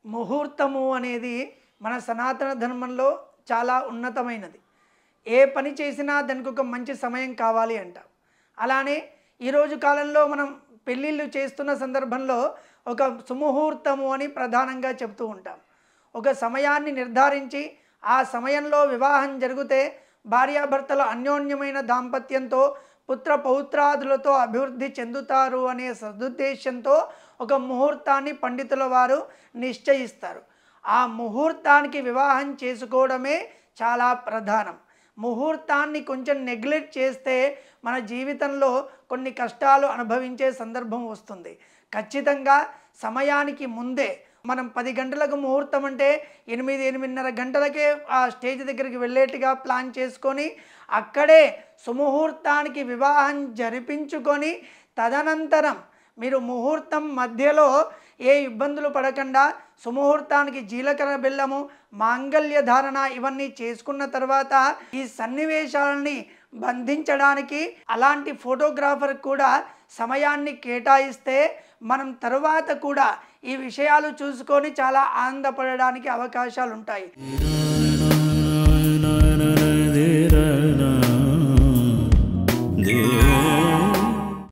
ముహూర్తము అనేది మన సనాతన ధర్మంలో చాలా ఉన్నతమైనది. ఏ పని చేసినా దానికి ఒక మంచి సమయం కావాలి అంటాం. అలానే ఈరోజు కాలంలో మనం పెళ్ళిళ్ళు చేస్తున్న సందర్భంలో ఒక సుముహూర్తము అని ప్రధానంగా చెప్తూ ఉంటాం. ఒక సమయాన్ని నిర్ధారించి ఆ సమయంలో వివాహం జరిగితే భార్యాభర్తలు అన్యోన్యమైన దాంపత్యంతో పుత్ర పౌత్రాదులతో అభివృద్ధి చెందుతారు అనే సదుద్దేశంతో ఒక ముహూర్తాన్ని పండితుల వారు నిశ్చయిస్తారు. ఆ ముహూర్తానికి వివాహం చేసుకోవడమే చాలా ప్రధానం. ముహూర్తాన్ని కొంచెం నెగ్లెక్ట్ చేస్తే మన జీవితంలో కొన్ని కష్టాలు అనుభవించే సందర్భం వస్తుంది. ఖచ్చితంగా సమయానికి ముందే మనం 10 గంటలకు ముహూర్తం అంటే 8-8:30 గంటలకే ఆ స్టేజ్ దగ్గరికి వెళ్ళేట్టుగా ప్లాన్ చేసుకొని అక్కడే సుముహూర్తానికి వివాహం జరిపించుకొని తదనంతరం మీరు ముహూర్తం మధ్యలో ఏ ఇబ్బందులు పడకుండా సుముహూర్తానికి జీలకర్ర బెల్లము మాంగళ్య ధారణ ఇవన్నీ చేసుకున్న తర్వాత ఈ సన్నివేశాలని బంధించడానికి అలాంటి ఫోటోగ్రాఫర్ కూడా సమయాన్ని కేటాయిస్తే మనం తరువాత కూడా ఈ విషయాలు చూసుకొని చాలా ఆనందపడడానికి అవకాశాలు ఉంటాయి.